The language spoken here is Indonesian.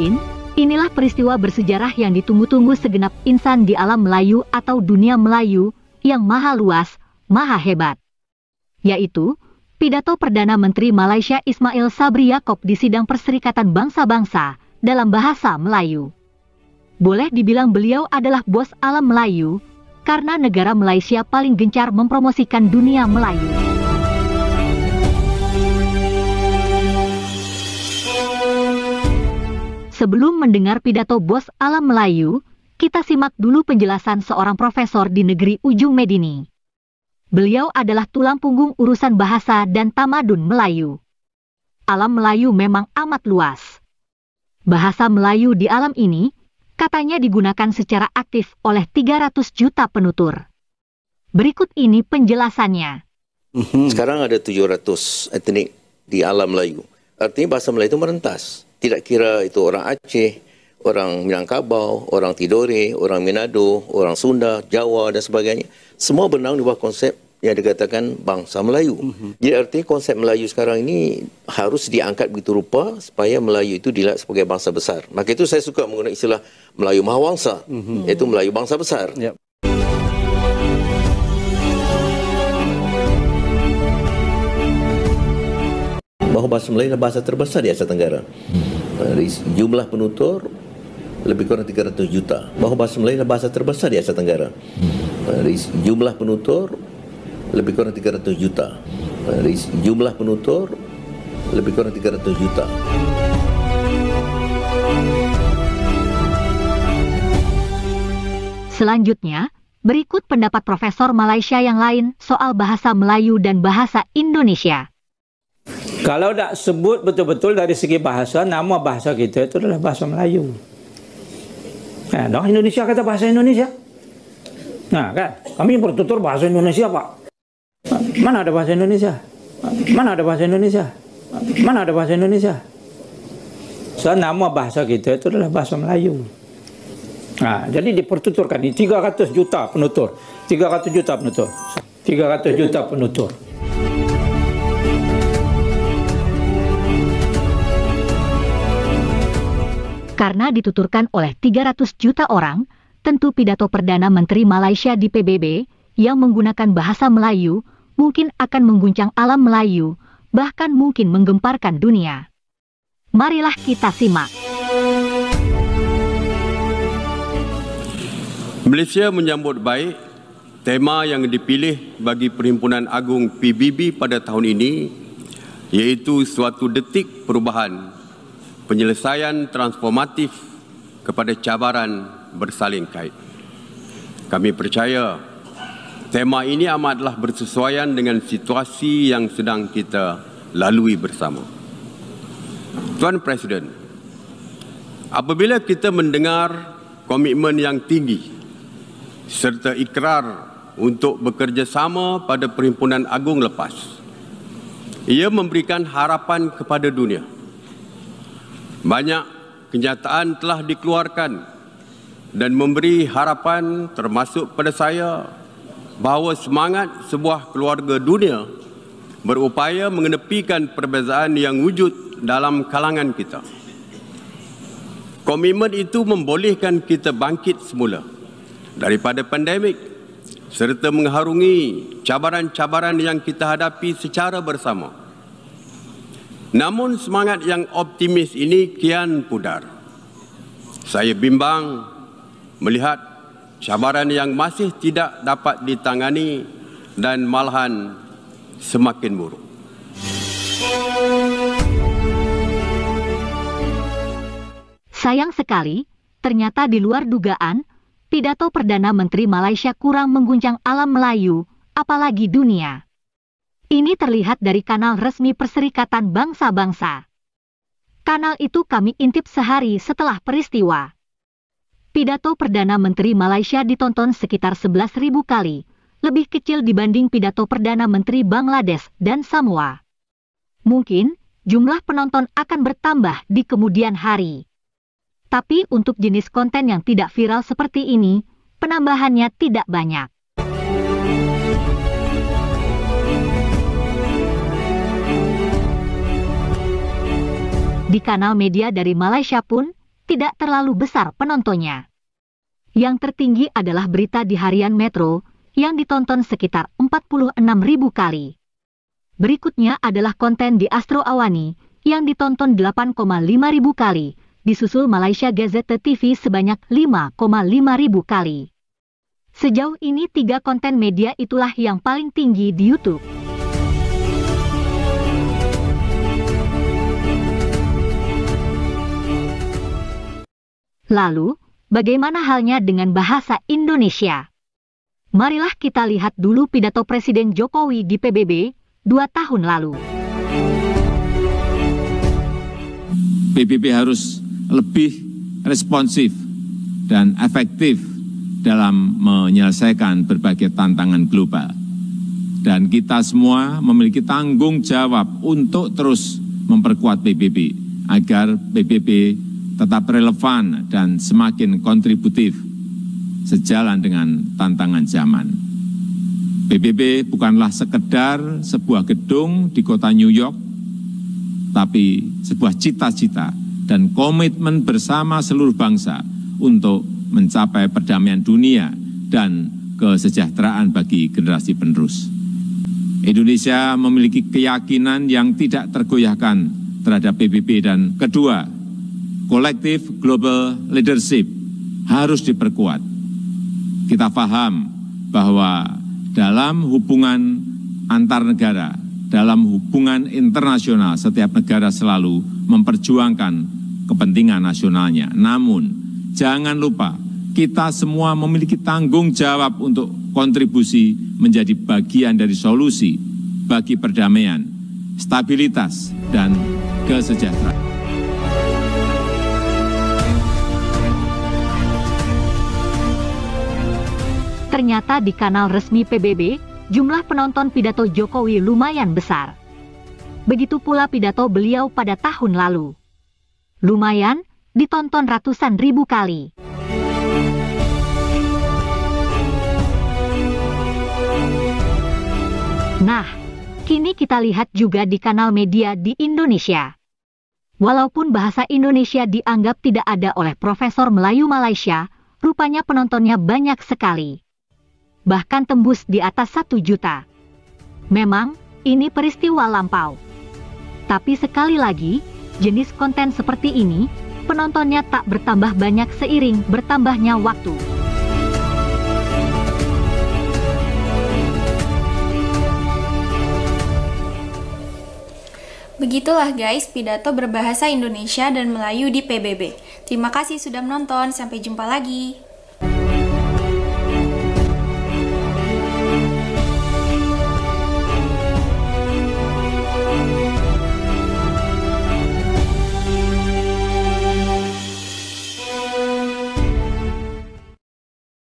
Mungkin, inilah peristiwa bersejarah yang ditunggu-tunggu segenap insan di alam Melayu atau dunia Melayu yang maha luas, maha hebat. Yaitu, pidato Perdana Menteri Malaysia Ismail Sabri Yaakob di sidang Perserikatan Bangsa-Bangsa dalam bahasa Melayu. Boleh dibilang beliau adalah bos alam Melayu, karena negara Malaysia paling gencar mempromosikan dunia Melayu. Sebelum mendengar pidato bos alam Melayu, kita simak dulu penjelasan seorang profesor di negeri Ujung Medini. Beliau adalah tulang punggung urusan bahasa dan tamadun Melayu. Alam Melayu memang amat luas. Bahasa Melayu di alam ini, katanya digunakan secara aktif oleh 300 juta penutur. Berikut ini penjelasannya. Sekarang ada 700 etnik di alam Melayu. Artinya bahasa Melayu itu merentas. Tidak kira itu orang Aceh, orang Minangkabau, orang Tidore, orang Manado, orang Sunda, Jawa dan sebagainya. Semua bernaung di bawah konsep yang dikatakan bangsa Melayu. Jadi artinya konsep Melayu sekarang ini harus diangkat begitu rupa supaya Melayu itu dilihat sebagai bangsa besar. Maka itu saya suka menggunakan istilah Melayu Mahawangsa, iaitu Melayu bangsa besar. Yep. Bahawa bahasa Melayu adalah bahasa terbesar di Asia Tenggara. Dari jumlah penutur lebih kurang 300 juta. Bahawa bahasa Melayu adalah bahasa terbesar di Asia Tenggara. Dari jumlah penutur lebih kurang 300 juta. Dari jumlah penutur lebih kurang 300 juta. Selanjutnya, berikut pendapat Profesor Malaysia yang lain soal bahasa Melayu dan bahasa Indonesia. Kalau tak sebut betul-betul dari segi bahasa, nama bahasa kita itu adalah bahasa Melayu. Nah, orang Indonesia kata bahasa Indonesia. Nah, kan? Kami bertutur bahasa Indonesia, Pak. Mana ada bahasa Indonesia? Mana ada bahasa Indonesia? Mana ada bahasa Indonesia? So, nama bahasa kita itu adalah bahasa Melayu. Nah, jadi dipertuturkan di 300 juta penutur. 300 juta penutur. 300 juta penutur. Karena dituturkan oleh 300 juta orang, tentu pidato Perdana Menteri Malaysia di PBB yang menggunakan bahasa Melayu mungkin akan mengguncang alam Melayu, bahkan mungkin menggemparkan dunia. Marilah kita simak. Malaysia menyambut baik tema yang dipilih bagi Perhimpunan Agung PBB pada tahun ini, iaitu suatu detik perubahan, penyelesaian transformatif kepada cabaran bersalin kait. Kami percaya tema ini amatlah bersesuaian dengan situasi yang sedang kita lalui bersama. Tuan Presiden, apabila kita mendengar komitmen yang tinggi serta ikrar untuk bekerjasama pada Perhimpunan Agung lepas, ia memberikan harapan kepada dunia. Banyak kenyataan telah dikeluarkan dan memberi harapan termasuk pada saya bahawa semangat sebuah keluarga dunia berupaya mengenepikan perbezaan yang wujud dalam kalangan kita. Komitmen itu membolehkan kita bangkit semula daripada pandemik serta mengharungi cabaran-cabaran yang kita hadapi secara bersama. Namun semangat yang optimis ini kian pudar. Saya bimbang melihat cabaran yang masih tidak dapat ditangani dan malahan semakin buruk. Sayang sekali, ternyata di luar dugaan, pidato Perdana Menteri Malaysia kurang mengguncang alam Melayu, apalagi dunia. Ini terlihat dari kanal resmi Perserikatan Bangsa-Bangsa. Kanal itu kami intip sehari setelah peristiwa. Pidato Perdana Menteri Malaysia ditonton sekitar 11.000 kali, lebih kecil dibanding pidato Perdana Menteri Bangladesh dan Samoa. Mungkin, jumlah penonton akan bertambah di kemudian hari. Tapi untuk jenis konten yang tidak viral seperti ini, penambahannya tidak banyak. Di kanal media dari Malaysia pun, tidak terlalu besar penontonnya. Yang tertinggi adalah berita di harian Metro yang ditonton sekitar 46.000 kali. Berikutnya adalah konten di Astro Awani yang ditonton 8,5 ribu kali, disusul Malaysia Gazette TV sebanyak 5,5 ribu kali. Sejauh ini 3 konten media itulah yang paling tinggi di YouTube. Lalu, bagaimana halnya dengan bahasa Indonesia? Marilah kita lihat dulu pidato Presiden Jokowi di PBB 2 tahun lalu. PBB harus lebih responsif dan efektif dalam menyelesaikan berbagai tantangan global. Dan kita semua memiliki tanggung jawab untuk terus memperkuat PBB agar PBB tetap relevan dan semakin kontributif sejalan dengan tantangan zaman. PBB bukanlah sekedar sebuah gedung di kota New York, tapi sebuah cita-cita dan komitmen bersama seluruh bangsa untuk mencapai perdamaian dunia dan kesejahteraan bagi generasi penerus. Indonesia memiliki keyakinan yang tidak tergoyahkan terhadap PBB dan kedua, kolektif global leadership harus diperkuat. Kita paham bahwa dalam hubungan antar negara, dalam hubungan internasional, setiap negara selalu memperjuangkan kepentingan nasionalnya. Namun, jangan lupa, kita semua memiliki tanggung jawab untuk kontribusi menjadi bagian dari solusi bagi perdamaian, stabilitas, dan kesejahteraan. Ternyata di kanal resmi PBB, jumlah penonton pidato Jokowi lumayan besar. Begitu pula pidato beliau pada tahun lalu. Lumayan, ditonton ratusan ribu kali. Nah, kini kita lihat juga di kanal media di Indonesia. Walaupun bahasa Indonesia dianggap tidak ada oleh Profesor Melayu Malaysia, rupanya penontonnya banyak sekali. Bahkan tembus di atas 1 juta. Memang, ini peristiwa lampau. Tapi sekali lagi, jenis konten seperti ini, penontonnya tak bertambah banyak seiring bertambahnya waktu. Begitulah guys pidato berbahasa Indonesia dan Melayu di PBB. Terima kasih sudah menonton, sampai jumpa lagi.